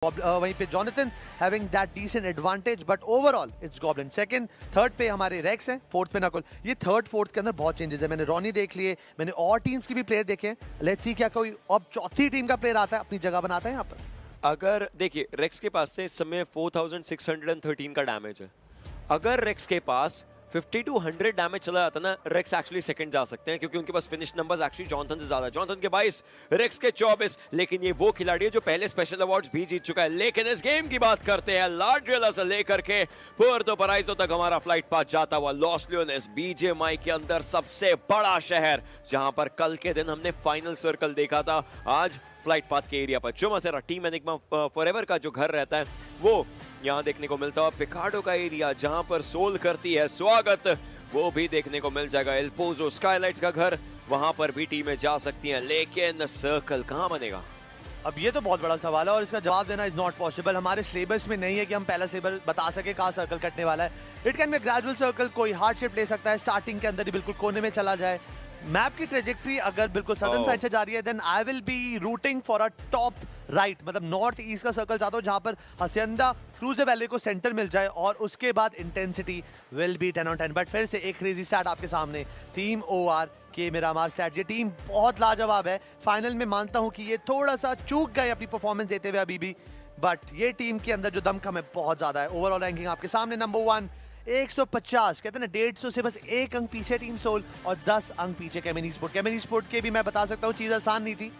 वहीं पे Jonathan having that decent advantage, but overall it's Goblin. Second third पे हमारे रेक्स हैं, फोर्थ पे नकुल। ये थर्ड फोर्थ के अंदर बहुत चेंजेस है। मैंने रॉनी देख लिए, मैंने और टीम्स के भी प्लेयर देखे हैं। लेट्स सी क्या कोई अब चौथी टीम का प्लेयर आता है, अपनी जगह बनाता है यहाँ पर। अगर देखिए रेक्स के पास से इस समय 4613 का डैमेज है। अगर रेक्स के पास 50 to 100 डैमेज चला जाता ना, रेक्स एक्चुअली सेकंड जा सकते हैं, क्योंकि उनके पास फिनिश नंबर्स एक्चुअली जॉनथन से ज्यादा है। जॉनथन के 22, रेक्स के 24, लेकिन ये वो खिलाड़ी है जो पहले स्पेशल अवार्ड्स भी जीत चुका है। लेकिन इस गेम की बात करते हैं, लाड्रियला से लेकर के पुर्तो पराइजो तक हमारा फ्लाइट पाथ जाता हुआ लॉस लियोनेस बीजेएमआई के अंदर सबसे बड़ा शहर, जहां पर कल के दिन हमने फाइनल सर्कल देखा था, आज फ्लाइट पाथ के एरिया पर चुमासेरा टीम एनिग्मा फॉरएवर का जो घर रहता है वो यहाँ देखने को मिलता है। पिकाडो का एरिया जहां पर सोल करती है स्वागत, वो भी देखने को मिल जाएगा। एल्पोजो स्काईलाइट्स का घर, वहां पर भी टीमें जा सकती हैं, लेकिन सर्कल कहां बनेगा? अब ये तो बहुत बड़ा सवाल है और इसका जवाब देना इज नॉट पॉसिबल। हमारे सिलेबस में नहीं है कि हम पहला सिलेबस बता सके कहाँ सर्कल कटने वाला है। It can be gradual circle, कोई हार्ड शेप ले सकता है, स्टार्टिंग के अंदर ही बिल्कुल कोने में चला जाए। मैप की ट्रेजेक्ट्री अगर बिल्कुल सदर्न साइड से जा रही है, then I will be routing for a top right, मतलब नॉर्थ ईस्ट का सर्कल चाहता हूँ जहां पर हसियंदा क्रूज वैली को सेंटर मिल जाए और उसके बाद intensity will be 10 on 10। But फिर से एक क्रेजी स्टार्ट आपके सामने, टीम ओआर के मिरामार स्टैट। ये टीम बहुत लाजवाब है। फाइनल में मानता हूं कि ये थोड़ा सा चूक गए अपनी परफॉर्मेंस देते हुए अभी भी, बट ये टीम के अंदर जो दमखम है बहुत ज्यादा है। ओवरऑल रैंकिंग आपके सामने, नंबर 1 150, कहते हैं ना 150 से बस 1 अंक पीछे टीम सोल और 10 अंक पीछे केमिनी स्पोर्ट। केमिनी स्पोर्ट के भी मैं बता सकता हूँ चीज आसान नहीं थी।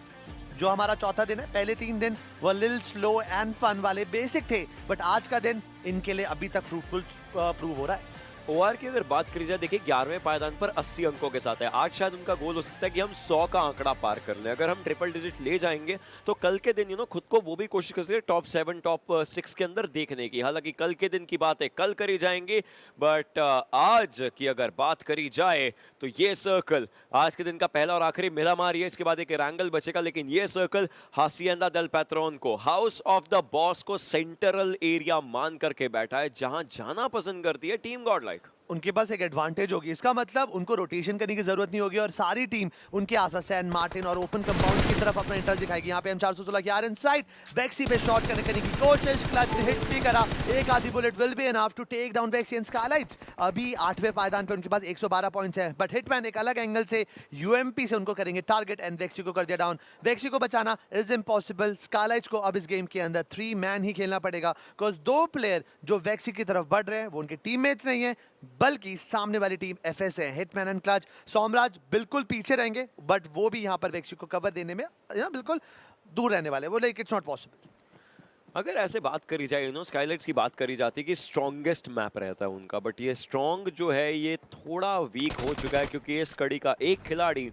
जो हमारा चौथा दिन है, पहले 3 दिन वो लिल स्लो एंड फन वाले बेसिक थे, बट आज का दिन इनके लिए अभी तक फ्रूटफुल प्रूव हो रहा है। ओआर की अगर बात करी जाए, देखिए 11वें पायदान पर 80 अंकों के साथ है। आज शायद उनका गोल हो सकता है कि हम 100 का आंकड़ा पार कर लें। अगर हम ट्रिपल डिजिट ले जाएंगे तो कल के दिन खुद को वो भी कोशिश कर सकते टॉप 7 टॉप 6 के अंदर देखने की। हालांकि कल के दिन की बात है, कल करी जाएंगी, बट आज की अगर बात करी जाए तो ये सर्कल आज के दिन का पहला और आखिरी मिरामार है। इसके बाद एक रैंगल बचेगा, लेकिन ये सर्कल हासिएंदा डेल पैट्रोन को, हाउस ऑफ द बॉस को सेंट्रल एरिया मान करके बैठा है, जहां जाना पसंद करती है टीम गॉडलाइक। उनके पास एक एडवांटेज होगी, इसका मतलब उनको रोटेशन करने की जरूरत नहीं होगी और सारी टीम उनके आसपास सैन मार्टिन और ओपन कंपाउंड की तरफ अपना इंटरेस्ट दिखाएगी। यहाँ पे हम 416 की आर इनसाइड वेक्सी पे शॉट करने की कोशिश, क्लच हिट भी करा, एक आधी bullet will be enough to take down Vexy and Skylights. अभी 8वें पायदान पे उनके पास 112 पॉइंट्स है, बट हिटमैन एक अलग एंगल से यूएमपी से उनको करेंगे टारगेट एंड वेक्सी को कर दिया डाउन। वेक्सी को बचाना इज इम्पॉसिबल। स्काईलाइट्स को अब इस गेम के अंदर 3 मैन ही खेलना पड़ेगा, बिकॉज 2 प्लेयर जो वेक्सी की तरफ बढ़ रहे हैं वो उनके टीममेट्स नहीं है, बल्कि सामने वाली टीम एफएस है। हिटमैन एंड क्लच, सोमराज बिल्कुल पीछे रहेंगे, बट वो भी यहां पर वेक्सी को कवर देने में बिल्कुल दूर रहने वाले, वो लाइक इट्स नॉट पॉसिबल। अगर ऐसे बात करी जाए, स्काईलाइट्स की बात करी जाती है कि स्ट्रॉन्गेस्ट मैप रहता है उनका, बट ये स्ट्रॉन्ग जो है ये थोड़ा वीक हो चुका है, क्योंकि इस कड़ी का एक खिलाड़ी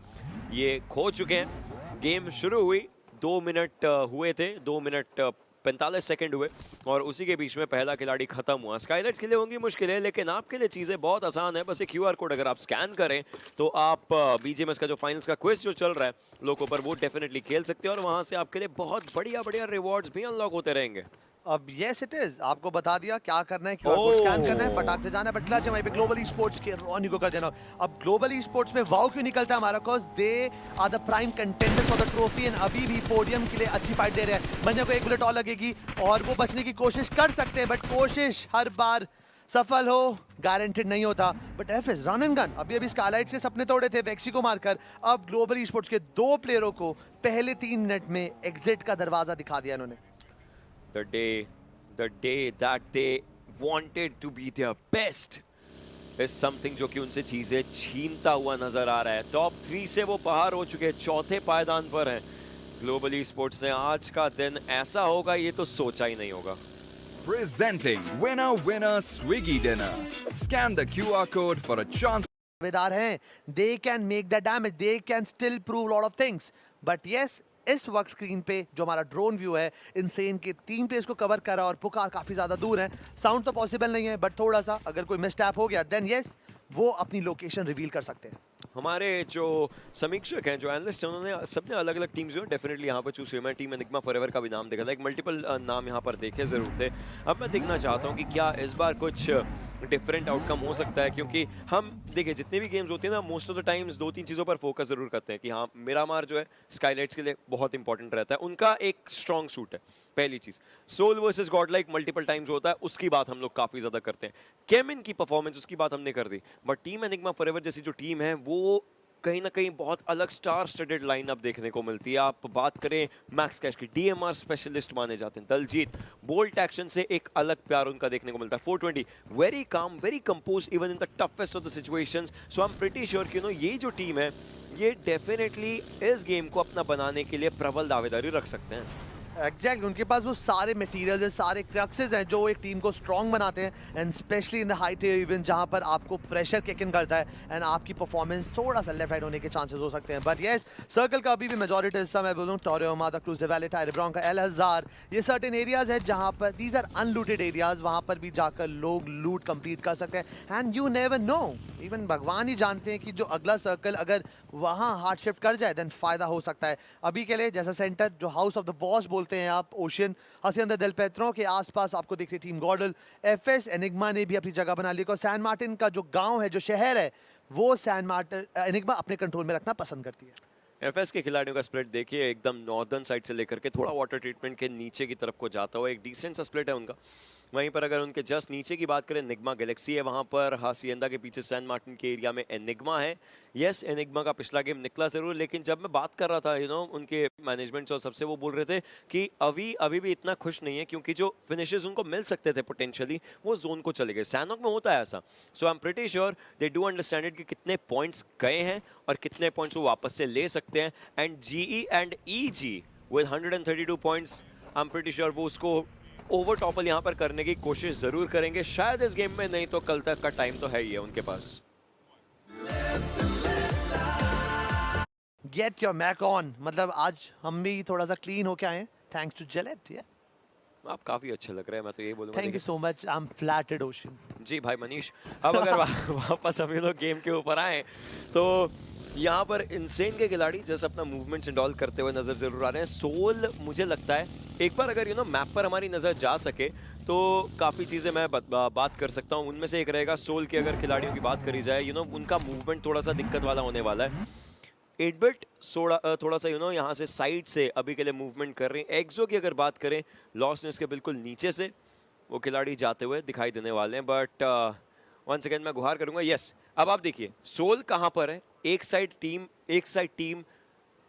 ये खो चुके हैं। गेम शुरू हुई 2 मिनट हुए थे, 2 मिनट 45 सेकंड हुए और उसी के बीच में पहला खिलाड़ी खत्म हुआ। स्काईलाइट्स के लिए होंगी मुश्किलें, लेकिन आपके लिए चीज़ें बहुत आसान है। बस एक क्यूआर कोड अगर आप स्कैन करें तो आप बीजेएमएस का जो फाइनल्स का क्विज जो चल रहा है लोगों पर, वो डेफिनेटली खेल सकते हैं और वहां से आपके लिए बहुत बढ़िया बढ़िया रिवॉर्ड्स भी अनलॉक होते रहेंगे। अब यस इट इज, आपको बता दिया क्या करना है, क्यूआर कोड स्कैन करना है, फटाक से जाना है, बट क्लच है वहीं पे ग्लोबल ई स्पोर्ट्स के रॉनी को कर देना। अब ग्लोबल ई स्पोर्ट्स में वाओ क्यों निकलता है हमारा, because they are the prime contender for the trophy and अभी भी पोडियम के लिए अच्छी फाइट दे रहे हैं। बंदे को 1 बुलेट और लगेगी और वो बचने की कोशिश कर सकते हैं, बट कोशिश हर बार सफल हो गारंटेड नहीं होता। But FS run and gun अभी स्काईलाइट्स के सपने तोड़े थे वेक्सी को मारकर, अब ग्लोबल ई स्पोर्ट्स के 2 प्लेयरों को पहले 3 मिनट में एग्जिट का दरवाजा दिखा दिया इन्होंने। The day that they wanted to be their best is something जो कि उनसे चीजें छीनता हुआ नजर आ रहा है। टॉप 3 से वो बाहर हो चुके हैं, चौथे पायदान पर हैं ग्लोबल ई स्पोर्ट्स ने। आज का दिन ऐसा होगा ये तो सोचा ही नहीं होगा। Presenting winner Swiggy dinner. Scan the QR code for a chance. दावेदार हैं, they can make the damage, they can still prove lot of things, but yes, इस वक्त स्क्रीन पे जो हमारा ड्रोन व्यू है, इनसेन के 3 प्लेयर्स को कवर करा और पुकार काफी ज्यादा दूर है। साउंड तो पॉसिबल नहीं है, बट थोड़ा सा अगर कोई मिसटैप हो गया देन यस वो अपनी लोकेशन रिवील कर सकते हैं। हमारे जो समीक्षक हैं, जो एनालिस्ट हैं, उन्होंने सबने अलग अलग टीम्स जो है डेफिनेटली यहाँ पर चूज किया। मैं टीम एनिग्मा फॉरएवर का भी नाम देखा था, एक मल्टीपल नाम यहाँ पर देखे जरूर थे। अब मैं देखना चाहता हूँ कि क्या इस बार कुछ डिफरेंट आउटकम हो सकता है, क्योंकि हम देखिए जितने भी गेम्स होते हैं ना, मोस्ट ऑफ द टाइम्स 2-3 चीज़ों पर फोकस जरूर करते हैं कि हाँ मिरामार जो है स्काईलाइट्स के लिए बहुत इंपॉर्टेंट रहता है, उनका एक स्ट्रॉन्ग सूट है पहली चीज़। Soul versus Godlike multiple times होता है, उसकी बात हम लोग काफ़ी ज़्यादा करते हैं। केमिन की परफॉर्मेंस, उसकी बात हमने कर दी, बट टीम एनिग्मा फॉरएवर जैसी जो टीम है वो कहीं ना कहीं बहुत अलग स्टार स्टडेड लाइनअप देखने को मिलती है। आप बात करें मैक्स कैश की, डीएमआर स्पेशलिस्ट माने जाते हैं दलजीत, बोल्ट एक्शन से एक अलग प्यार उनका देखने को मिलता है। 420 very calm, very compose even in the toughest of the situations. So I am pretty sure कि ये जो टीम है ये डेफिनेटली इस गेम को अपना बनाने के लिए प्रबल दावेदारी रख सकते हैं। एग्जैक्टली, उनके पास वो सारे मटेरियल्स हैं, सारे क्रक्सेस हैं जो एक टीम को स्ट्रॉन्ग बनाते हैं, and specially in the high tier event जहां पर आपको प्रेशर किक इन करता है एंड आपकी परफॉर्मेंस थोड़ा सा लेफ्ट राइट होने के चांसेस हो सकते हैं। बट यस, सर्कल का अभी भी मेजॉरिटी हिस्सा मैं बोलूँ टोरियोमा, द क्रूज डेवेले, टायरब्रॉन का एल हजार, ये सर्टेन एरियाज है जहां पर दीज आर अनलूटेड एरियाज, वहां पर भी जाकर लोग लूट कंप्लीट कर सकते हैं। And you never know, even भगवान ही जानते हैं कि जो अगला सर्कल अगर वहां हार्ड शिफ्ट कर जाए देन फायदा हो सकता है। अभी के लिए जैसा सेंटर जो हाउस ऑफ द बॉस बोलते हैं आप, ओशियन हसियंदा देल पेत्रो के आसपास आपको दिख रही टीम गॉडल, एफएस एनिग्मा ने भी अपनी जगह बना ली और सैन मार्टिन का जो गांव है, जो शहर है, वो सैन मार्टिन एनिग्मा अपने कंट्रोल में रखना पसंद करती है। एफएस के खिलाड़ियों का स्प्लिट देखिए, एकदम नॉर्दर्न साइड से लेकर के थोड़ा वाटर ट्रीटमेंट के नीचे की तरफ को जाता हुआ एक डिसेंट सा स्प्लिट है उनका। वहीं पर अगर उनके जस्ट नीचे की बात करें, एनिग्मा गैलेक्सी है, वहां पर हासियंदा के पीछे सैन मार्टिन के एरिया में एनिग्मा है। यस, एनिग्मा का पिछला गेम निकला जरूर, लेकिन जब मैं बात कर रहा था उनके मैनेजमेंट और सबसे, वो बोल रहे थे कि अभी भी इतना खुश नहीं है क्योंकि जो फिनिशेस उनको मिल सकते थे पोटेंशियली वो जोन को चले गए। सैनॉक में होता है ऐसा। So I am pretty sure they do understand it कि कितने पॉइंट्स गए हैं और कितने पॉइंट्स वो वापस से ले सकते हैं। And GE and easy with 132 points, I am pretty sure वो उसको ओवर टॉपल यहाँ पर करने की कोशिश जरूर करेंगे, शायद इस गेम में, नहीं तो कल तक का टाइम तो है ही है उनके पास। गेट योर मैक ऑन, मतलब आज हम भी थोड़ा सा क्लीन होके आए हैं थैंक्स टू जेलेट। आप काफी अच्छे लग रहे हैं, मैं तो यही बोलूंगा। Thank you so much, I am flattered Ocean. जी भाई मनीष, अब अगर वापस हम लोग गेम के ऊपर आए तो यहाँ पर इंसेन के खिलाड़ी जैसे अपना मूवमेंट्स इंडॉल करते हुए नजर जरूर आ रहे हैं। सोल मुझे लगता है एक बार अगर मैप पर हमारी नजर जा सके तो काफ़ी चीज़ें मैं बात कर सकता हूँ। उनमें से एक रहेगा सोल के, अगर खिलाड़ियों की बात करी जाए उनका मूवमेंट थोड़ा सा दिक्कत वाला होने वाला है। 8-बिट थोड़ा सा यहाँ से साइड से अभी के लिए मूवमेंट कर रहे हैं। एक्सो की अगर बात करें, लॉसनेस के बिल्कुल नीचे से वो खिलाड़ी जाते हुए दिखाई देने वाले हैं। बट वन सेकेंड मैं गुहार करूंगा। यस, अब आप देखिए सोल कहाँ पर है, एक साइड टीम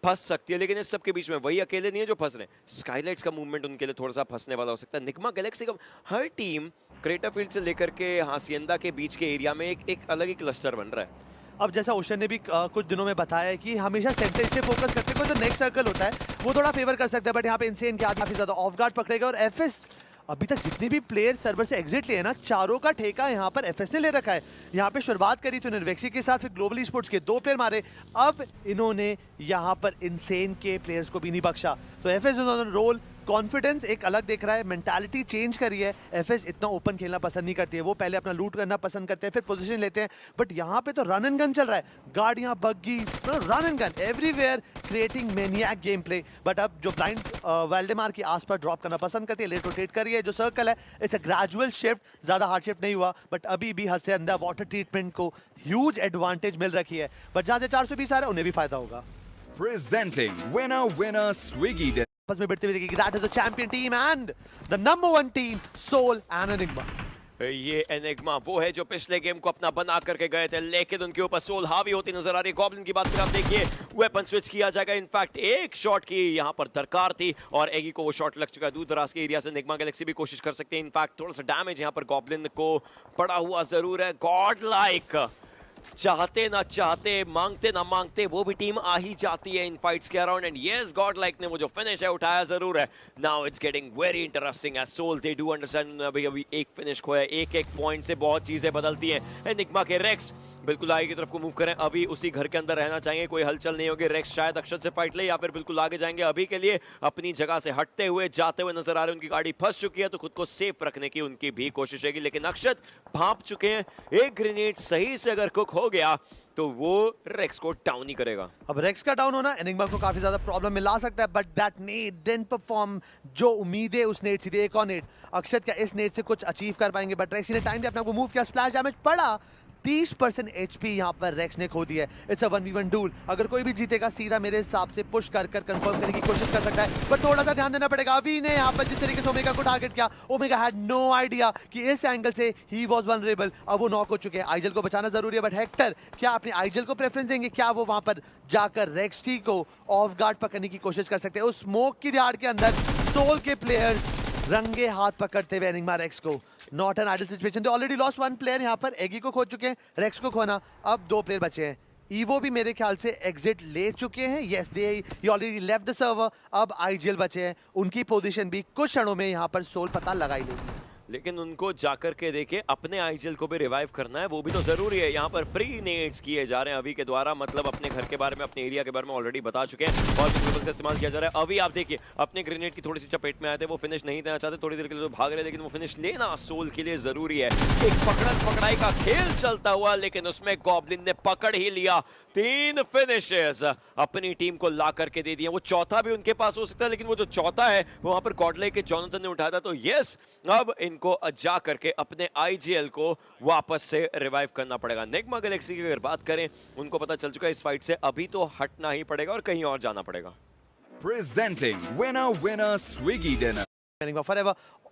फंस सकती है, लेकिन इस सब के बीच में वही अकेले नहीं है जो फंस रहे हैं। स्काईलाइट्स का मूवमेंट उनके लिए थोड़ा सा फंसने वाला हो सकता है। निग्मा गैलेक्सी का हर टीम क्रेटर फील्ड से लेकर के हासियंदा के बीच के एरिया में एक अलग ही क्लस्टर बन रहा है। अब जैसा ओशन ने भी कुछ दिनों में बताया है कि हमेशा सेंटर से फोकस करते हुए जो नेक्स्ट सर्कल होता है वो थोड़ा फेवर कर सकता है, बट यहाँ पे इंसेन के आज काफी ज्यादा ऑफ गार्ड पकड़ेगा। और एफएस अभी तक जितने भी प्लेयर सर्वर से एग्जिट लिए ना, चारों का ठेका यहाँ पर एफएस ने ले रखा है। यहाँ पे शुरुआत करी थी निर्वेक्सी के साथ, फिर ग्लोबल स्पोर्ट्स के 2 प्लेयर मारे, अब इन्होंने यहाँ पर इंसेन के प्लेयर्स को भी नहीं बख्शा। तो एफएस उन्होंने रोल कॉन्फिडेंस एक अलग दिख रहा है, मेंटालिटी चेंज करी है। एफएस इतना ओपन खेलना पसंद नहीं करती है, वो पहले अपना लूट करना पसंद करते हैं, फिर पोजीशन लेते हैं। बट यहाँ पे तो रन एंड गन चल रहा है, गाड़ियाँ, buggy, run and gun everywhere, creating maniac game play. But अब जो ब्लाइंड वेल्डेमार की आसपास ड्रॉप करना पसंद करती है, लेट रोटेट करी है। जो सर्कल है इट्स अ ग्रेजुअल शिफ्ट, ज्यादा हार्ड शिफ्ट नहीं हुआ, बट अभी भी हद से अंदर वाटर ट्रीटमेंट को ह्यूज एडवांटेज मिल रखी है। बट जहाँ से 420 आ रहा है उन्हें भी फायदा होगा। Presenting winner Swiggy Dinner. आपस में बढ़ती हुई देखिए, that is the champion team and the number 1 team, Soul and Enigma. ये एनिग्मा वो है जो पिछले गेम को अपना बना करके गए थे, लेकिन उनके ऊपर सोल हावी होती नजर आ रही है। गॉब्लिन की बात करें, आप देखिए वेपन स्विच किया जाएगा। इनफैक्ट एक शॉट की यहाँ पर दरकार थी और एगी को वो शॉट लग चुका है। दूर दराज के एरिया से एनिग्मा गैलेक्सी भी कोशिश कर सकते हैं। इनफैक्ट थोड़ा सा डैमेज यहाँ पर गॉब्लिन को पड़ा हुआ जरूर है। गॉड लाइक चाहते ना चाहते, मांगते ना मांगते, वो भी टीम आ ही जाती है इन फाइट्स के अराउंड। एंड यस, गॉड लाइक ने वो जो फिनिश है उठाया जरूर है। Now it's getting very interesting as Soul they do understand अभी एक फिनिश खोया, एक पॉइंट से बहुत चीजें बदलती हैं। एनिग्मा के रेक्स बिल्कुल आगे की तरफ को मूव करें, अभी उसी घर के अंदर रहना चाहिए, कोई हलचल नहीं होगी। रेक्स शायद अक्षत से फाइट ले या फिर बिल्कुल आगे जाएंगे। अभी के लिए अपनी जगह से हटते हुए जाते हुए नजर आ रहे हैं। उनकी गाड़ी फंस चुकी है तो खुद को सेफ रखने की उनकी भी कोशिश रहेगी, लेकिन अक्षत भांप चुके हैं। एक ग्रेनेड सही से अगर कुक हो गया तो वो रेक्स को डाउन ही करेगा। अब रेक्स का डाउन होना एनिग्मा को काफी ज्यादा प्रॉब्लम में ला सकता है, but that net didn't perform. जो उम्मीदें उस नेट से थी, एक और नेट अक्षत क्या इस नेट से कुछ अचीव कर पाएंगे, बट रेक्स ने टाइम पे अपने आप को मूव किया, स्प्लैश डैमेज पड़ा, 30% HP यहाँ पर रेक्स ने खो दिया है। इट्स अ 1v1 डूल, अगर कोई भी जीतेगा सीधा मेरे हिसाब से पुश कर कंफर्म करने की कोशिश कर सकता है, पर थोड़ा सा ध्यान देना पड़ेगा। अभी ने यहाँ पर जिस तरीके से ओमेगा को टारगेट किया, ओमेगा हैड नो आइडिया कि इस एंगल से ही वाज वल्नरेबल। अब वो नॉक हो चुके हैं, आइजल को बचाना जरूरी है, बट हेक्टर क्या अपने आइजल को प्रेफरेंस देंगे? क्या वो वहां पर जाकर रेक्स टी को ऑफ गार्ड पकड़ने की कोशिश कर सकते हैं? उस स्मोक की झाड़ के अंदर सोल के प्लेयर्स रंगे हाथ पकड़ते हुए एनिग्मा रेक्स को। Not an ideal situation, they already lost one player यहाँ पर, एगी को खो चुके हैं, रेक्स को खोना, अब 2 प्लेयर बचे हैं। ईवो भी मेरे ख्याल से एग्जिट ले चुके हैं, yes they he already left the server. अब आईजीएल बचे हैं, उनकी पोजीशन भी कुछ क्षणों में यहाँ पर सोल पता लगा ही लेगी। लेकिन उनको जाकर के देखे अपने आईजीएल को भी रिवाइव करना है, वो भी तो जरूरी है। यहाँ पर प्री नेट्स किए जा रहे हैं अभी के द्वारा, मतलब अपने घर के बारे में, अपने एरिया के बारे में ऑलरेडी बता चुके हैं और का इस्तेमाल किया जा रहा है। अभी आप देखिए अपने ग्रेनेड की थोड़ी सी चपेट में आए थे, वो फिनिश नहीं देना चाहते, थोड़ी देर के लिए तो भाग रहे, लेकिन वो फिनिश लेना सोल के लिए जरूरी है। एक पकड़न पकड़ाई का खेल चलता हुआ, लेकिन उसमें गॉब्लिन ने पकड़ ही लिया। 3 फिनिशेस अपनी टीम को ला करके दे दिए। वो चौथा भी उनके पास हो सकता है, लेकिन वो जो चौथा है वो वहां पर गॉडलाइक के जॉनथन ने उठाया था। तो यस, अब इनको जा करके अपने आईजीएल को वापस से रिवाइव करना पड़ेगा। निग्मा गैलेक्सी की अगर बात करें, उनको पता चल चुका है इस फाइट से अभी तो हटना ही पड़ेगा और कहीं और जाना पड़ेगा। Presenting winner Swiggy Dinner. Enigma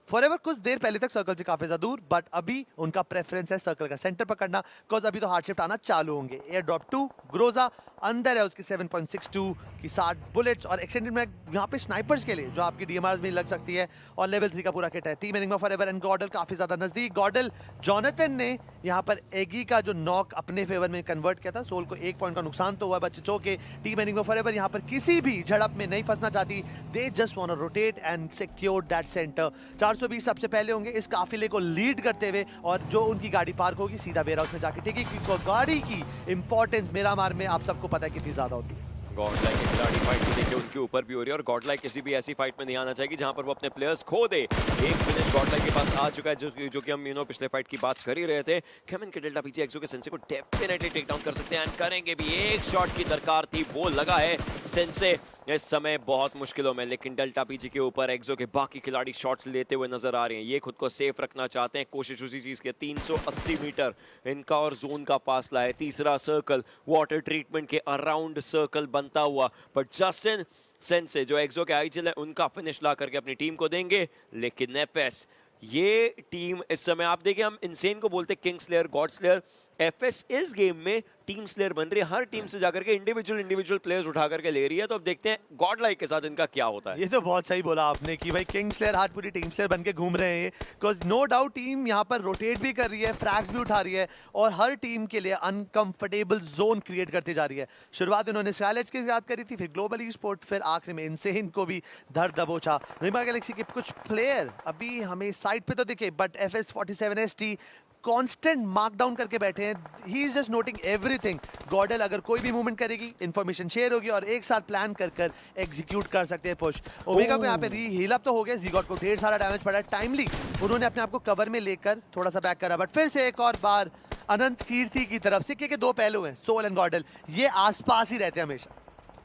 forever कुछ देर पहले तक सर्कल से काफी ज्यादा दूर, बट अभी उनका प्रेफरेंस है सर्कल का सेंटर पकड़ना, बिकॉज अभी तो हार्ड शिफ्ट आना चालू होंगे। एयर ड्रॉप 2 ग्रोजा अंदर है, उसके 7.62 की 60 बुलेट्स और एक्सटेंडेड मैग यहाँ पे स्नाइपर्स के लिए जो आपकी डीएमआरस में लग सकती है, और लेवल 3 का पूरा किट है। टीम एनिग्मा फॉरएवर एंड गॉडल काफी ज्यादा नजदीक। गॉडल जॉनथन ने यहाँ पर एगी का जो नॉक अपने फेवर में कन्वर्ट किया था, सोल को 1 पॉइंट का नुकसान तो हुआ, बच्चे चौके। टीम एनिग्मा फॉरएवर यहाँ पर किसी भी झड़प में नहीं फंसना चाहती, they just want to rotate and secure that centre. 420 सबसे पहले होंगे इस काफिले को लीड करते हुए, और जो उनकी गाड़ी पार्क होगी सीधा वेयर हाउस में जाके ठीक है, क्योंकि गाड़ी की इंपॉर्टेंस मेरा मार में आप सबको पता है कितनी ज्यादा होती है। गॉडलाइक की खिलाड़ी फाइट भी देखिए उनके ऊपर भी हो रही है, और गॉडलाइक किसी भी ऐसी फाइट में नहीं आना चाहिए जहां पर वो अपने प्लेयर्स खो दे। एक फिनिश गॉडलाइक के पास आ चुका है, जो कि हम पिछले फाइट की बात कर ही रहे थे। केमिन के डेल्टा पीछे एक्सो के सेंसे को डेफिनेटली टेक डाउन कर सकते हैं, एंड करेंगे भी। एक शॉट की दरकार थी, वो लगा है। सेंसे इस समय बहुत मुश्किलों में, लेकिन डेल्टा पीछे के ऊपर एक्सो के बाकी खिलाड़ी शॉट्स लेते हुए नजर आ रहे हैं। ये खुद को सेफ रखना चाहते हैं, कोशिश उसी चीज की। 380 मीटर इनका और जोन का फासला है। तीसरा सर्कल वाटर ट्रीटमेंट के अराउंड सर्कल बनता हुआ, जस्टिन सेंसे जो एक्सो के आईजीएल है उनका फिनिश ला करके अपनी टीम को देंगे। लेकिन एफएस ये टीम इस समय, आप देखिए हम इनसेन को बोलते king slayer, God slayer, FS इस गेम में टीम स्लेयर बन रही है। हर टीम से जाकर के इंडिविजुअल प्लेयर्स उठा करके ले रही है। तो अब देखते हैं गॉडलाइक के साथ इनका क्या होता है। ये तो बहुत सही बोला आपने कि भाई किंग स्लेयर आज पूरी टीम स्लेयर बन के घूम रहे हैं, बिकॉज नो डाउट टीम यहाँ पर रोटेट भी कर रही है, फ्रैग्स भी उठा रही है, और हर टीम के लिए अनकंफर्टेबल जोन क्रिएट करती जा रही है। शुरुआत उन्होंने स्काईलाइट्स की याद करी थी, फिर ग्लोबल ई स्पोर्ट, फिर आखिर में इनसेन को भी धर दबोचा। एनिग्मा गैलेक्सी के कुछ प्लेयर अभी हमें साइड पे तो दिखे, बट FS47ST कांस्टेंट मार्कडाउन करके बैठे हैं। He is just noting everything. GodL अगर कोई भी मूवमेंट करेगी, इंफॉर्मेशन शेयर होगी, और एक साथ प्लान कर एग्जीक्यूट कर सकते हैं पुश। ओमेगा को यहाँ पे हील अप तो हो गया, ज़ीगॉट को ढेर सारा डैमेज पड़ा है। टाइमली उन्होंने अपने आप को कवर में लेकर थोड़ा सा बैक करा, बट फिर से एक और बार अनंत कीर्ति की तरफ। सिक्के के 2 पहलू हैं, सोल एंड गॉडल, ये आसपास ही रहते हैं हमेशा।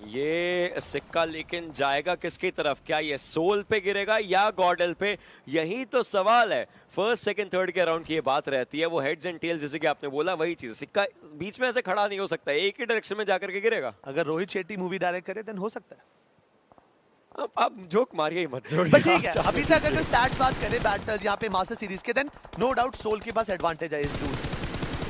ये सिक्का लेकिन जाएगा किसकी तरफ? क्या ये सोल पे गिरेगा या गॉडल पे? यही तो सवाल है। फर्स्ट सेकंड थर्ड के राउंड की ये बात रहती है, वो हेड्स एंड टेल जैसे कि आपने बोला वही चीज। सिक्का बीच में ऐसे खड़ा नहीं हो सकता, एक ही डायरेक्शन में जाकर के गिरेगा। अगर रोहित शेट्टी मूवी डायरेक्ट करे देन हो सकता है। आप जोक मारिए ही मत, बट ठीक है, अभी तक अगर स्टैट्स बात करें बैटल यहाँ पे मास्टर सीरीज के, देन नो डाउट सोल के पास एडवांटेज है इस दूर।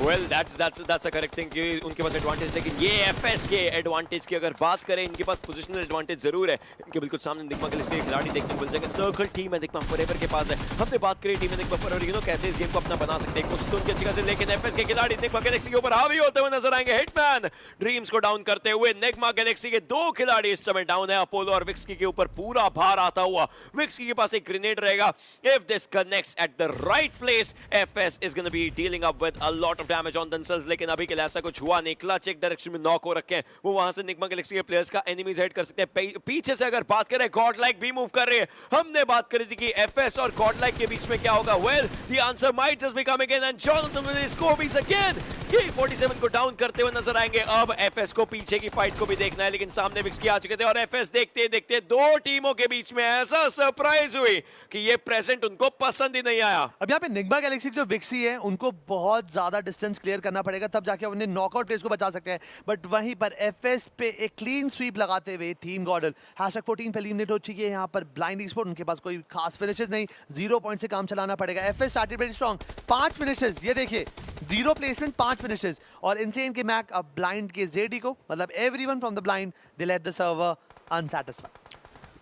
Well that's a correct thing कि उनके पास एडवांटेज, लेकिन ये एफएस के एडवांटेज की अगर बात करें, इनके पास पोजीशनल एडवांटेज जरूर है। इनके बिल्कुल सामने निग्मा गैलेक्सी के खिलाड़ी देखने को मिल जाएंगे। सर्कल टीम है निग्मा फॉरएवर के पास है। हमने बात करी टीम निग्मा फॉरएवर की, कैसे इस गेम को अपना बना सकते हैं, कोशिश तो उनकी अच्छी खासी, लेकिन एफएस के खिलाड़ी निग्मा गैलेक्सी के ऊपर हावी होते हुए नजर आएंगे। हिटमैन ड्रीम्स को डाउन करते हुए निग्मा गैलेक्सी के 2 खिलाड़ी इस समय डाउन है। अपोलो और विक्सकी के ऊपर पूरा भार आता हुआ। विक्सकी के पास एक ग्रेनेड रहेगा। If this connects at the right place, FS is gonna be dealing up with a lot of damage on themselves. लेकिन अभी के लिए ऐसा कुछ हुआ नहीं। क्लच एक डायरेक्शन में नॉक हो रखे हैं, वो वहां से निग्मा गैलेक्सी के प्लेयर्स का एनिमीज हेड कर सकते हैं। पीछे से अगर बात करें, गॉडलाइक भी मूव कर रहे हैं। हमने बात करी थी कि एफएस और गॉडलाइक के बीच में क्या होगा। Well the answer might just be coming in, and Jonathan will score again. K47 को डाउन करते हुए नजर आएंगे। अब एफएस को पीछे की फाइट को भी देखना है, लेकिन सामने विक्स की आ चुके थे और एफएस देखते देखते दो टीमों के बीच में ऐसा सरप्राइज हुई कि ये प्रेजेंट उनको पसंद ही नहीं आया। अब यहाँ पे निग्मा गैलेक्सी जो विक्सी है उनको बहुत ज्यादा डिस्टेंस क्लियर करना पड़ेगा, तब जाके अपने नॉकआउट प्लेयर्स को बचा सकते हैं। बट वहीं पर एफएस पे एक क्लीन स्वीप लगाते हुए टीम गॉडल #14 पे एलिमिनेट हो चुकी है। यहाँ पर ब्लाइंड स्पोर्ट उनके पास कोई खास फिनिशेस नहीं, 0 पॉइंट से काम चलाना पड़ेगा। FS started very strong, 5 finishes, ये देखिए 0 प्लेसमेंट 5 फिनिशेस। और इनसेन के मैक अब ब्लाइंड के जेडी को, मतलब everyone from the blind, they let the server unsatisfied.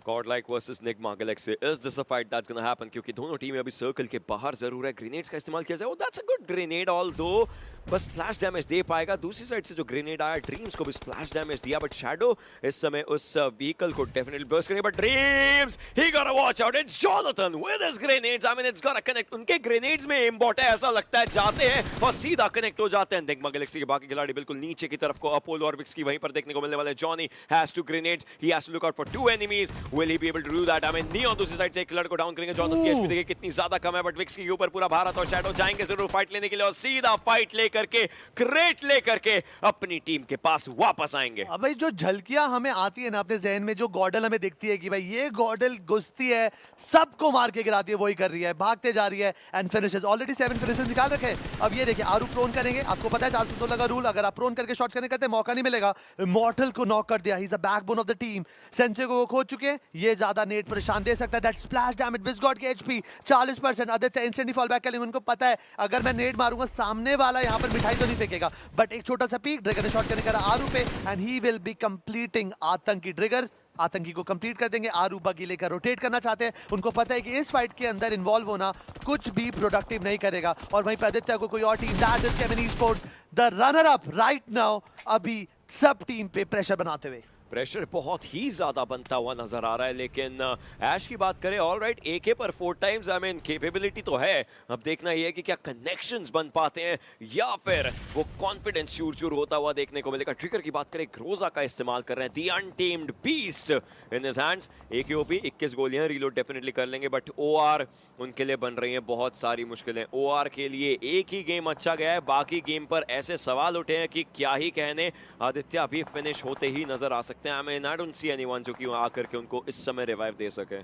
Godlike versus Nigma Galaxy. Is this a fight that's gonna happen? क्योंकि दोनों टीमें अभी सर्कल के बाहर जरूर है। ग्रेनेड्स का इस्तेमाल किया जाए, that's a good grenade, although बस स्प्लैश डैमेज दे पाएगा। दूसरी साइड से जो ग्रेनेड आया, ड्रीम्स को भी स्प्लैश डैमेज दिया, बट शैडो इस समय उस व्हीकल को डेफिनेटली बर्स्ट करेंगे। But dreams, he gotta watch out. It's Jonathan with his grenades. I mean, it's gotta connect. उनके ग्रेनेड्स में एम्बॉट है, ऐसा लगता है जाते हैं और सीधा कनेक्ट हो जाते हैं। Nigma Galaxy के बाकी खिलाड़ी बिल्कुल नीचे की तरफ को अपोलो और विक्स की वहीं पर देखने को मिलने वाले। Johnny has 2 grenades. He has to look out for 2 enemies. Will he be able to do that? I mean, Neon दूसरी साइड से एक खिलाड़ी को डाउन करेंगे। जॉनथन की एचपी देखिए कितनी ज्यादा कम है, बट विक्स के ऊपर पूरा भारत और शैडो जाएंगे जरूर फाइट लेने के लिए और सीधा फाइट लेकर के, क्रेट लेकर के अपनी टीम के पास वापस आएंगे। अब भाई जो झलकियां हमें आती है ना अपने जहन में, जो गॉडल हमें दिखती है कि भाई ये गॉडल घुसती है, सबको मार के गिराती है, वही कर रही है, भागते जा रही है एंड फिनिशेस। ऑलरेडी 7 फिनिशेस निकाल रखे हैं। अब ये देखिए आरू प्रोन करेंगे, आपको पता है 416 का रूल, अगर आप प्रोन करके शॉट्स करते मौका नहीं मिलेगा। इमॉर्टल को नॉक कर दिया, he is the backbone of the team. Sensei को वो खो चुके हैं, ये ज्यादा नेट परेशान दे सकता है। दैट स्प्लैश डैमेज, विस्गॉड की HP 40%। Aditya instantly fall back करेंगे, उनको पता है अगर मैं नेट मारूंगा सामने वाला यहाँ पर मिठाई तो नहीं फेंकेगा। बट एक छोटा सा पीक, ड्रैगन ने शॉट करने का आरू पे and he will be completing आतंकी ट्रिगर। आतंकी को कंप्लीट कर देंगे। आरू बगी लेकर रोटेट करना चाहते हैं, उनको पता है कि इस फाइट के अंदर इन्वॉल्व होना कुछ भी प्रोडक्टिव नहीं करेगा। और वहीं पर आदित्य को कोई और टीम, दैट इज केमिनी sports, the runner up right now, अभी सब टीम पे प्रेशर बनाते हुए। प्रेशर बहुत ही ज्यादा बनता हुआ नजर आ रहा है, लेकिन ऐश की बात करें, ऑलराइट एके पर 4 टाइम्स, आई मीन केपेबिलिटी तो है। अब देखना ये है कि क्या कनेक्शंस बन पाते हैं या फिर वो कॉन्फिडेंस चूर होता हुआ देखने को मिलेगा। ट्रिगर की बात करें, ग्रोजा का इस्तेमाल कर रहे हैं, the untamed beast in his hands. AK OP 21 गोलियां, रीलोड डेफिनेटली कर लेंगे, बट ओआर उनके लिए बन रही है बहुत सारी मुश्किलें। ओआर के लिए एक ही गेम अच्छा गया है, बाकी गेम पर ऐसे सवाल उठे हैं कि क्या ही कहने। आदित्य अभी फिनिश होते ही नजर आ सकते हैं। I mean, I don't see anyone जो कि आकर के उनको इस समय रिवाइव दे सके।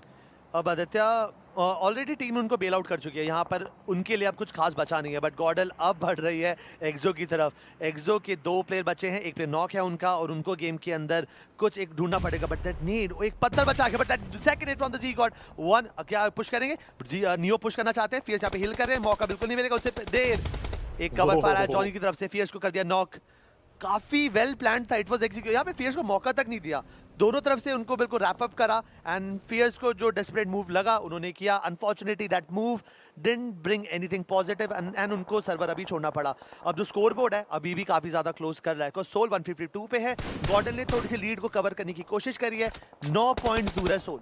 अब आदित्य ऑलरेडी टीम उनको बेल आउट कर चुकी है, यहाँ पर उनके लिए अब कुछ खास बचा नहीं है। बट गॉडल अब बढ़ रही है एक्सो की तरफ। एक्सो के 2 प्लेयर बचे हैं, एक प्लेयर नॉक है उनका और उनको गेम के अंदर कुछ एक ढूंढना पड़ेगा। बट दैट नीड, एक पत्थर बचा के, but that second hit from the G God 1। क्या पुश करेंगे? नियो पुश करना चाहते हैं, फियर्स यहाँ पे हिल कर रहे हैं, मौका बिल्कुल नहीं मिलेगा उससे देर। एक कवर फायर है जॉनी की तरफ से, फियर्स को कर दिया नॉक। काफी वेल प्लान्ड था, इट वाज एग्जीक्यूट। यहाँ पे फियर्स को मौका तक नहीं दिया, दोनों तरफ से उनको बिल्कुल रैप अप करा एंड फियर्स को जो डेस्परेट मूव लगा उन्होंने किया। Unfortunately that move didn't bring anything positive and उनको सर्वर अभी छोड़ना पड़ा। अब जो स्कोर बोर्ड है अभी भी काफी ज्यादा क्लोज कर रहा है, बिकॉज़ सोल 152 पे है। गॉडल ने थोड़ी सी लीड को कवर करने की कोशिश करी है, 9 पॉइंट दूर है सोल।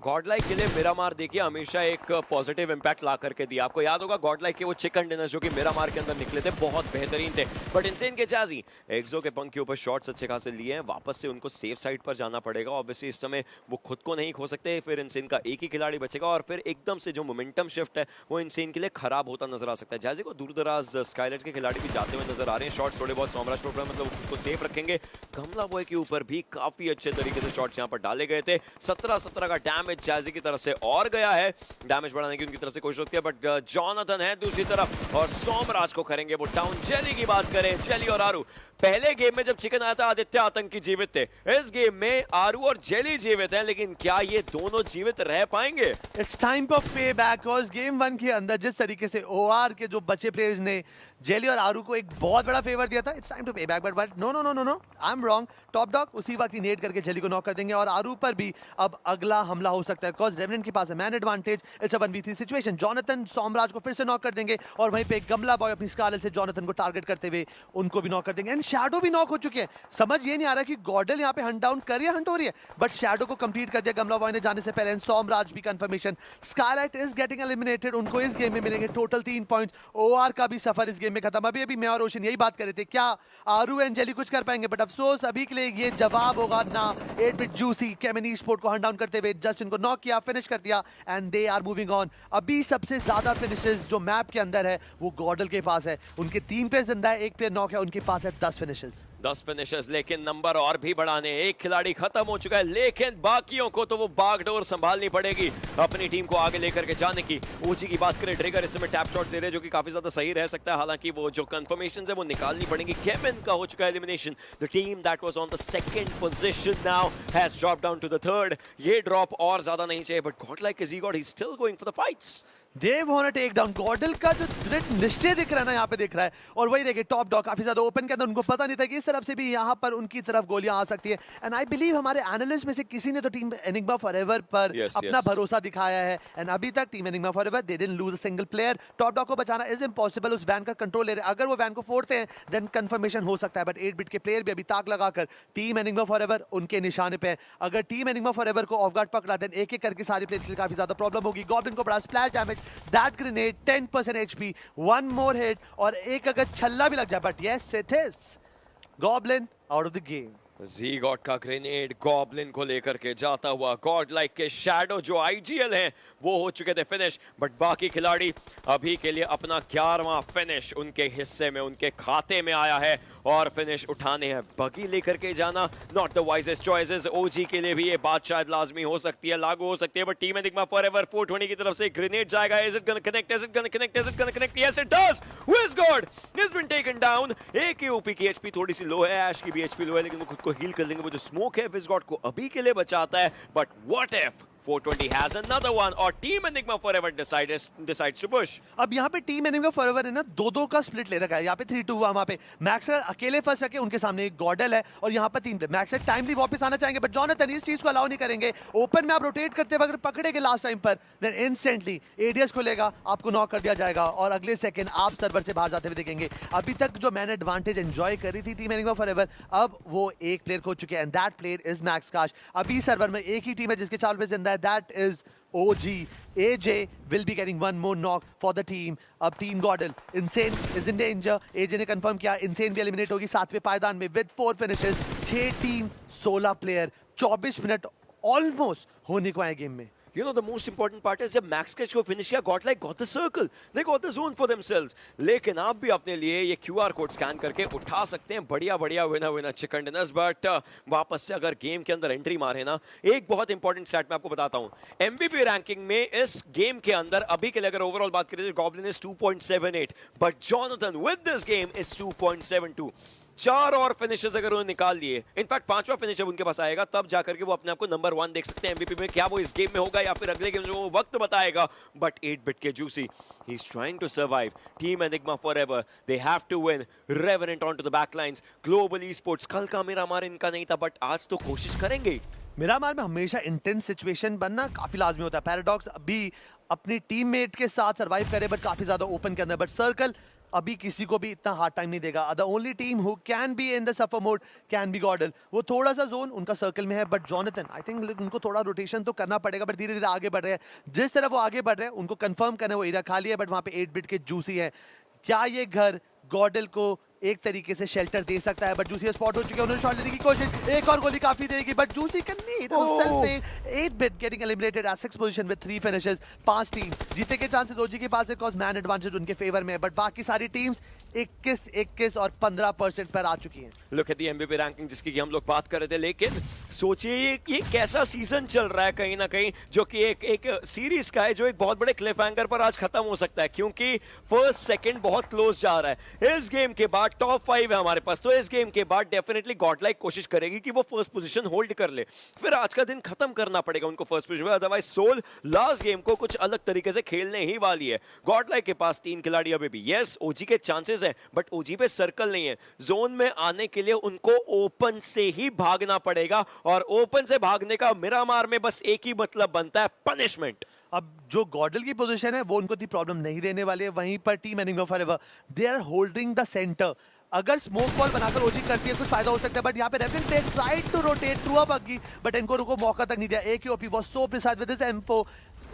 गॉडलाइक के लिए मिरामार देखिए हमेशा एक पॉजिटिव इंपैक्ट ला करके दिया। आपको याद होगा गॉडलाइक के वो चिकन डिनर जो कि मिरामार के अंदर निकले थे, बहुत बेहतरीन थे। बट इनसेन के जाजी एक्सो के पंख के ऊपर शॉट्स अच्छे खासे लिए हैं, वापस से उनको सेफ साइड पर जाना पड़ेगा। ऑब्वियसली इस समय वो खुद को नहीं खो सकते, फिर इनसेन का एक ही खिलाड़ी बचेगा और फिर एकदम से जो मोमेंटम शिफ्ट है वो इनसेन के लिए खराब होता नजर आ सकता है। जाजी को दूर दराज स्काईलाइट्स के खिलाड़ी भी जाते हुए नजर आ रहे हैं, शॉट्स थोड़े बहुत सोमराज पर मतलब खुद को सेफ रखेंगे। कमला बॉय के ऊपर भी काफी अच्छे तरीके से शॉट्स यहाँ पर डाले गए थे। 17 का डैमेज जाजी की तरफ से और गया है, डैमेज बढ़ाने की उनकी तरफ से कोशिश होती है, बट जॉनथन है दूसरी तरफ और सोमराज को करेंगे वो डाउन। जेली की बात करें, जेली और आरू, पहले गेम में जब चिकन आया था आदित्य आतंकी जीवित थे, इस गेम में आरू और जेली जीवित हैं, लेकिन क्या ये दोनों जीवित रह पाएंगे? इट्स टाइम फॉर पे बैक, बिकॉज़ गेम 1 के अंदर जिस तरीके से ओआर के जो बचे प्लेयर्स ने जेली और आरू को एक बहुत बड़ा फेवर दिया था, it's time to pay back. But no no no no no, I am wrong. Top dog उसी वक्त ही नेट करके जेली को नॉक कर देंगे और आरू पर भी अब अगला हमला हो सकता है, बिकॉज़ रेवेनेंट के पास है man advantage. It's a 1v3 situation. Jonathan Somraj को फिर से नॉक कर देंगे और वहीं पे गमला बॉय अपनी स्कारलेट से जॉनथन को टारगेट करते हुए उनको भी नॉक कर देंगे। एंड शैडो भी नॉक हो चुके हैं। समझ ये नहीं आ रहा कि गॉडल यहाँ पे हंट डाउन कर या हंट हो रही है, बट शैडो को कंप्लीट कर दिया गमला बॉय ने जाने से पहले। सोमराज भी confirmation, Skylight is getting eliminated, उनको इस गेम में मिलेंगे टोटल 3 पॉइंट्स। ओआर का भी सफर इस गेम में खत्म। अभी मैं और रोशन यही बात कर रहे थे, क्या आरू एंजेली कुछ कर पाएंगे, बट अफसोस अभी के लिए ये जवाब होगा ना। 8-बिट जूसी केमिनी स्पोर्ट को हंट डाउन करते हुए जस्ट इनको नॉक किया, फिनिश कर दिया, and they are moving on. अभी सबसे ज्यादा फिनिशेस जो मैप के अंदर है वो गॉडल के पास है। उनके 3 प्लेयर जिंदा है, 1 प्लेयर नॉक है, उनके पास है 10 फिनिशेस। 10 फिनिशेस, लेकिन नंबर और भी बढ़ाने। एक खिलाड़ी खत्म हो चुका है, लेकिन बाकियों को तो वो बागडोर संभालनी पड़ेगी अपनी टीम को आगे लेकर के जाने की। ओजी की बात करें, ट्रिगर इस समय टैप शॉट ले रहे हैं, जो कि काफी ज्यादा सही रह सकता है। हालांकि वो जो कंफर्मेशन है वो निकालनी पड़ेंगी। केविन का हो चुका है elimination. The team that was on the second position now has drop down to the third. ये ड्रॉप और ज्यादा नहीं चाहिए, but Godlike is he still going for the fights. They want to take down. GodL का जो दृढ़ निश्चय दिख रहा है ना, यहाँ पे दिख रहा है। और वही देखिए, टॉप डॉग काफी ज्यादा ओपन के अंदर, उनको पता नहीं था कि इस तरफ से भी यहाँ पर उनकी तरफ गोलियां आ सकती है। एंड आई बिलीव हमारे एनालिस्ट में से किसी ने तो टीम एनिग्मा फॉरएवर पर अपना भरोसा दिखाया है। एंड अभी तक team Enigma forever they didn't lose a single player. Top dog को बचाना इज इम्पॉसिबल। उस वैन का कंट्रोल ले रहे हैं, अगर वो वैन को फोड़ते हैं देन कंफर्मेशन हो सकता है, बट 8-बिट के प्लेयर भी अभी ताक लगाकर टीम एनिग्मा फॉरएवर उनके निशाने पे है। अगर टीम एनिग्मा फॉरएवर को ऑफ गार्ड पकड़ा देन एक एक करके सारी प्लेयर्स के लिए काफी ज्यादा प्रॉब्लम होगी। गॉब्लिन को बड़ा splash damage, that grenade 10% HP, 1 more hit, और एक अगर छल्ला भी लग जाए, but yes it is Goblin out of the game. ज़ीगॉट का ग्रेनेड गॉब्लिन को लेकर के जाता हुआ। गॉड लाइक के शैडो जो IGL हैं वो हो चुके थे फिनिश, बट बाकी खिलाड़ी अभी के लिए अपना 11वां फिनिश उनके हिस्से में, उनके खाते में आया है और फिनिश उठाने हैं। बगी लेकर के जाना नॉट द वाइजेस्ट चॉइसेस। ओजी के लिए भी ये बात शायद लाजमी हो सकती है, लागू हो सकती है, बट टीम एनिग्मा फॉरएवर 420 की तरफ से ग्रेनेड जाएगा। Is it gonna connect, is it gonna connect, is it gonna connect? Yes it does. Wizgard has been taken down. एक ही ओपी की एचपी थोड़ी सी लो है, ऐश की भी एचपी लो है, लेकिन वो खुद को हील कर लेंगे। वो जो स्मोक है विज़गार्ड को अभी के लिए बचाता है, but what if 420 has another one और team Enigma forever decides to push। अब यहाँ पे टीम एनिग्मा फॉरएवर है ना, 2-2 का स्प्लिट ले रखा है। यहाँ पे 3-2 हुआ, वहाँ पे मैक्स अकेले फंस रखे, उनके सामने एक गॉडल है, और यहाँ पर 3 मैक्स टाइमली वापस आना चाहेंगे, बट जॉनथन इस चीज को अलाउ नहीं करेंगे। ओपन में आप रोटेट करते वक्त पकड़ेंगे लास्ट टाइम पर, देन इंस्टेंटली एडीएस खुलेगा, आपको नॉक कर दिया जाएगा, और अगले सेकंड आप सर्वर से बाहर जाते हुए देखेंगे। अभी तक जो मैंने एडवांटेज एंजॉय करी थी टीम एनिग्मा फॉरएवर, अब वो एक प्लेयर खो चुके हैं, and that player is max काश। अभी सर्वर में एक ही टीम है जिसके 4 पे जिंदा है, that is OG. AJ will be getting one more knock for the team. अब team गॉडल, Insane is in danger. AJ ने कंफर्म किया, Insane भी एलिमिनेट होगी 7वें पायदान में with 4 finishes। 6 team 16 player, 24 minute almost होने को आए गेम में। You know the most important part is जब मैक्स कैच को फिनिश किया, Godlike got the circle, they got the zone for themselves। लेकिन आप भी अपने लिए ये QR कोड स्कैन करके उठा सकते हैं बढ़िया बढ़िया विनर चिकन डिनर्स, बट वापस से अगर गेम के अंदर एंट्री मारे ना, एक बहुत इंपॉर्टेंट स्टैट मैं आपको बताता हूँ। MVP रैंकिंग में इस गेम के अंदर अभी के लिए अगर ओवरऑल बात करें तो goblin is 2.78, but Jonathan with this game is 2.72। 4 और फिनिशेस अगर उन्होंने निकाल लिए, इनफैक्ट 5वां फिनिश जब उनके पास आएगा तब जाकर के वो अपने आप को नंबर 1 देख सकते हैं MVP में। क्या वो इस गेम में होगा या फिर अगले गेम में, वो वक्त बताएगा, बट 8-बिट के Juicy he is trying to survive. Team Enigma forever they have to win. Revenant on to the backlines. Global esports कल का मिरामार इनका नहीं था, बट आज तो कोशिश करेंगे। मिरामार में हमेशा इंटेंस सिचुएशन बनना काफी लाजमी होता है। पैराडॉक्स अभी अपनी टीममेट के साथ सर्वाइव करे, बट काफी ज्यादा ओपन के अंदर, बट सर्कल अभी किसी को भी इतना हार्ड टाइम नहीं देगा। The only team who can be in the suffer mode can be GodL. वो थोड़ा सा जोन उनका सर्कल में है, बट जॉनथन आई थिंक उनको थोड़ा रोटेशन तो करना पड़ेगा, बट धीरे धीरे आगे बढ़ रहे हैं। जिस तरह वो आगे बढ़ रहे हैं उनको कंफर्म करना, वो एरिया खाली है, बट वहां पे 8-बिट के जूसी है। क्या ये घर गॉडल को एक तरीके से शेल्टर दे सकता है? बट जूसी स्पॉट हो चुके हैं, उन्होंने शॉट लेने की कोशिश, एक और गोली काफी देगी, but Juicy can need self eight bit getting eliminated at 6th position with 3 finishes. 5 team जीते के चांसेस ओजी के पास है, बिकॉज़ मैन एडवांटेज उनके फेवर में है, बट बाकी सारी टीम्स 21 और 15% पर आ चुकी हैं। Look at the MVP ranking जिसकी कि हम लोग बात कर रहे थे, लेकिन सोचिए ये कैसा सीजन चल रहा है कहीं ना कहीं, जो कि एक सीरीज का है जो एक बहुत बड़े क्लिफ हैंगर पर आज खत्म हो सकता है, क्योंकि फर्स्ट सेकंड बहुत क्लोज जा रहा है। इस गेम के बाद टॉप 5 है हमारे पास, तो इस गेम के बाद डेफिनेटली गॉडलाइक कोशिश करेगी कि वो फर्स्ट पोजीशन होल्ड कर ले, फिर आज का दिन खत्म करना पड़ेगा उनको फर्स्ट पोजीशन में, अदरवाइज सोल लास्ट गेम को कुछ अलग तरीके से खेलने ही वाली है। गॉडलाइक के पास 3 खिलाड़ी अभी भी, यस ओजी के चांसेस है, बट ओजी पे सर्कल नहीं है। जोन में आने के लिए उनको ओपन से ही भागना पड़ेगा, और ओपन से भागने का मिरामार में बस एक ही मतलब बनता है, पनिशमेंट। अब जो गॉडल की पोजीशन है वो उनको इतनी प्रॉब्लम नहीं देने वाली है, वहीं पर team Enigma forever they are holding the centre. अगर स्मोक बॉल बनाकर ओजी करती है कुछ फायदा हो सकता है, बट यहाँ पे Revenant tried to rotate through a buggy, but Encore को मौका तक नहीं दिया। AQOP was so precise with his M4,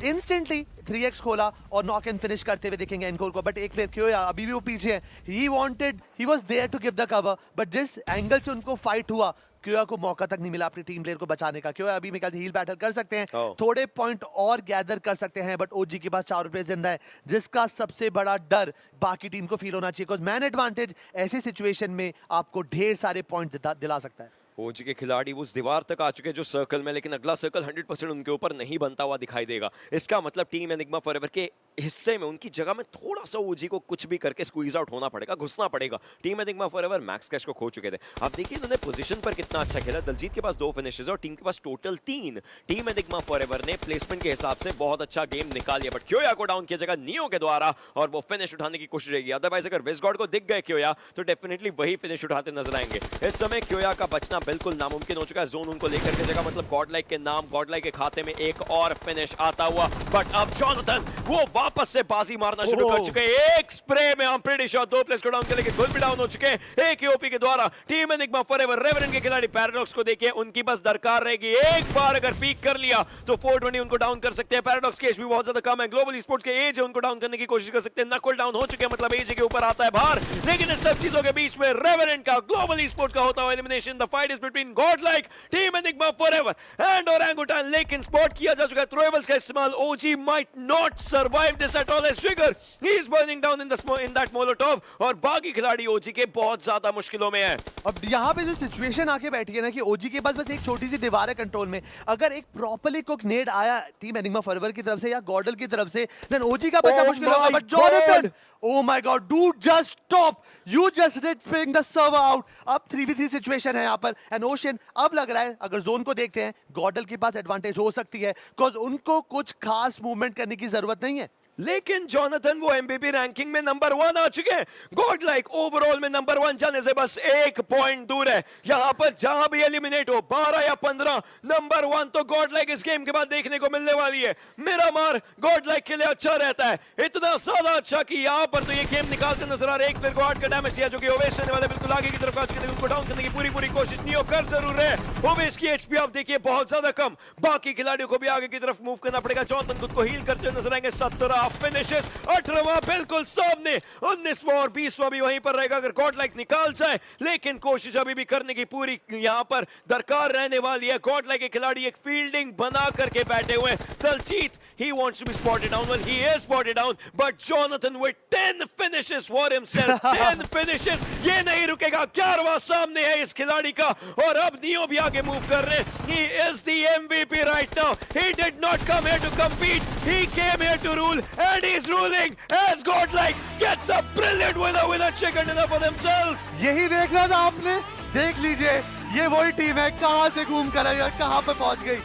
instantly 3x खोला और नॉक एंड फिनिश करते हुए देखेंगे एनकोर को। बट एक प्लेयर क्यों यार, अभी भी वो पीछे है। He was there to give the cover, but जिस एंगल से उनको फाइट हुआ, क्योया को मौका तक नहीं मिला अपनी टीम प्लेयर को बचाने का। क्योया अभी मेरे ख्याल से हील बैटल कर सकते हैं, थोड़े पॉइंट और गैदर कर सकते हैं, बट ओजी के पास 4 रुपए जिंदा है, जिसका सबसे बड़ा डर बाकी टीम को फील होना चाहिए, बिकॉज़ मैन एडवांटेज ऐसी सिचुएशन में आपको ढेर सारे पॉइंट दिला सकता है। ओजी के खिलाड़ी उस दीवार तक आ चुके हैं जो सर्कल में, लेकिन अगला सर्कल 100% उनके ऊपर नहीं बनता हुआ दिखाई देगा। इसका मतलब टीम एनिग्मा फॉरएवर के हिस्से में, उनकी जगह में थोड़ा सा ओजी को कुछ भी करके स्क्वीज आउट होना पड़ेगा, घुसना पड़ेगा। Team Enigma forever max cash को खो चुके थे। अब देखिए इन्होंने पोजीशन पर कितना अच्छा खेला। दलजीत के पास 2 फिनिशेस और टीम के पास टोटल 3। टीम एनिग्मा फॉरएवर ने प्लेसमेंट के हिसाब से बहुत अच्छा गेम निकाल लिया, बट क्योया को डाउन किया जगह नियो के द्वारा और वो फिनिश उठाने की कोशिश रहेगी। अदरवाइज अगर विजगॉड को दिख गए क्योया तो डेफिनेटली वही फिनिश उठाते नजर आएंगे। इस समय क्योया का बचना बिल्कुल नामुमकिन हो चुका है। जोन उनको लेकर के जगह, मतलब गॉडलाइक के नाम, गॉडलाइक के खाते में एक और फिनिश आता हुआ, बट अब जॉनथन वो वापस से बाजी मारना शुरू कर चुके हैं। एक स्प्रे में हम प्रीटी श्योर 2 प्लेयर्स को डाउन कर लेके खुद भी डाउन हो चुके हैं AQOP के द्वारा। टीम एनिग्मा फॉरएवर रेवेनेंट के खिलाड़ी पैराडॉक्स को देखिए, उनकी बस दरकार रहेगी एक बार अगर पीक कर लिया तो 420 उनको डाउन कर सकते हैं। पैराडॉक्स के एचपी बहुत ज्यादा कम है, ग्लोबल स्पोर्ट्स के एज है, उनको डाउन करने की कोशिश कर सकते हैं। नकुल डाउन हो चुके हैं, मतलब एज के ऊपर आता है बाहर, लेकिन इस सब चीजों के बीच में रेवेनेंट का ग्लोबल स्पोर्ट्स का होता हुआ elimination. The fight is between Godlike, team Enigma forever and orangutan, लेकिन स्पॉट किया जा चुका है थ्रोएबल्स का इस्तेमाल। OG might not survive this at all, edge trigger he is burning down in that Molotov, और बाकी खिलाड़ी OG के बहुत ज्यादा मुश्किलों में है। अब यहाँ पे जो सिचुएशन आके बैठी है ना कि OG के पास बस एक छोटी सी दीवार है कंट्रोल में, अगर एक प्रॉपर्ली कुक नेड आया टीम एनिग्मा फॉरएवर की तरफ से या गॉडल की तरफ से, देन OG का बचा मुश्किल होगा। But Jonathan, oh my god dude, just stop, you just did bring the server out। अब 3v3 सिचुएशन है यहाँ पर एंड ओशन। अब लग रहा है अगर जोन को देखते हैं गॉडल के पास एडवांटेज हो सकती है, बिकॉज उनको कुछ खास मूवमेंट करने की जरूरत नहीं है। लेकिन जॉनथन वो एमबीपी रैंकिंग में नंबर 1 आ चुके हैं, गॉडलाइक ओवरऑल में नंबर 1 जाने से बस 1 पॉइंट दूर है। यहां पर जहां भी एलिमिनेट हो 12 या 15, नंबर 1 तो गॉडलाइक इस गेम के बाद देखने को मिलने वाली है। मेरा मार गॉडलाइक के लिए अच्छा रहता है, इतना ज्यादा अच्छा कि यहां पर तो ये गेम निकालते नजर आ रहे हैं। एक प्लेयर को 8 का डैमेज दिया, जो कि ओवेश रहने वाले बिल्कुल आगे की तरफ आ चुके हैं, उनको डाउन करने की पूरी कोशिश नियो कर जरूर रहे। ओवेश की एचपी आप देखिए बहुत ज्यादा कम, बाकी खिलाड़ियों को भी आगे की तरफ मूव करना पड़ेगा। जॉनथन खुद को हील करते हुए नजर आएंगे। 17 फिनिशेस, 18वां बिल्कुल सामने, 19वां और 20वां भी वहीं पर रहेगा अगर गॉडलाइक निकाल जाए, लेकिन कोशिश अभी भी करने की पूरी यहां पर दरकार रहने वाली है। गॉडलाइक के खिलाड़ी एक फील्डिंग बना करके बैठे हुए हैं। Daljit, he wants to be spotted down, well he is spotted down, but Jonathan with 10 finishes for himself, 10 finishes, ये नहीं रुकेगा। 11वां सामने है इस खिलाड़ी का, और अब नियो भी आगे मूव कर रहे हैं। He is the MVP right now, he did not come here to compete, he came here to rule and he is ruling as Godlike gets a brilliant winner chicken dinner for themselves। यही देखना था आपने, देख लीजिए ये वही team है, कहां से घूम कर आई और कहां पे पहुंच गई।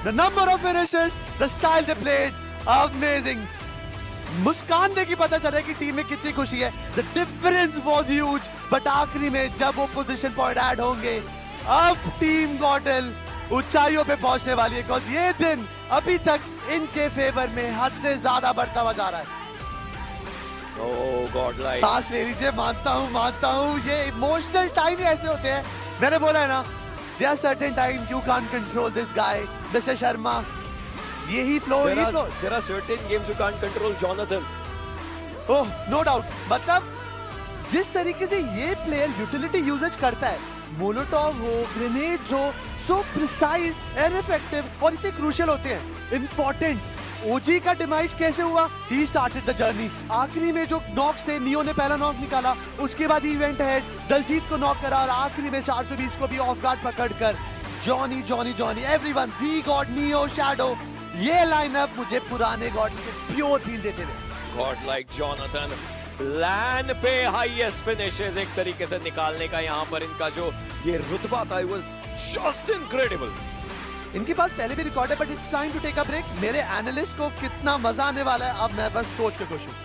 The number of finishes, the style they played, amazing। मुस्कान देखी पता चला कि टीम में कितनी खुशी है। The difference was huge, but आखिरी में जब वो पोजीशन पॉइंट ऐड होंगे, अब टीम गॉडल ऊंचाइयों पे पहुंचने वाली है, बिकॉज़ ये दिन अभी तक इनके फेवर में हद से ज्यादा बढ़ता हुआ जा रहा है। Oh Godlike, सांस ले लीजिए, मानता हूँ ये इमोशनल टाइम ऐसे होते हैं। मैंने बोला है ना, there are certain times you can't control this guy, Mr. Sharma। यही flow, there are certain games you can't control Jonathan। Oh no doubt, मतलब जिस तरीके से ये प्लेयर यूटिलिटी यूजेज करता है, मोलोटोव हो, ग्रेनेड हो, सो प्रिसाइज एंड इफेक्टिव और इतने क्रूशियल होते हैं, इंपॉर्टेंट। ओजी का डिमाइस कैसे हुआ? He started the journey. आखिरी में जो नॉक्स थे, नियो ने पहला नॉक निकाला, उसके बाद इवेंट है, दलजीत को नॉक करा, और आखिरी में 420 को भी ऑफ गार्ड पकड़कर जॉनी एवरीवन, जी गॉड, नियो, शैडो, ये लाइनअप मुझे पुराने गॉड के प्योर फील देते थे। गॉडलाइक जॉनथन लैन पे हाईएस्ट फिनिशेस एक तरीके से निकालने का यहाँ पर इनका जो ये रुतबा था, it was just incredible। इनके पास पहले भी रिकॉर्ड है, but it's time to take a break. मेरे एनालिस्ट को कितना मजा आने वाला है, अब मैं बस सोच के खुश हूँ।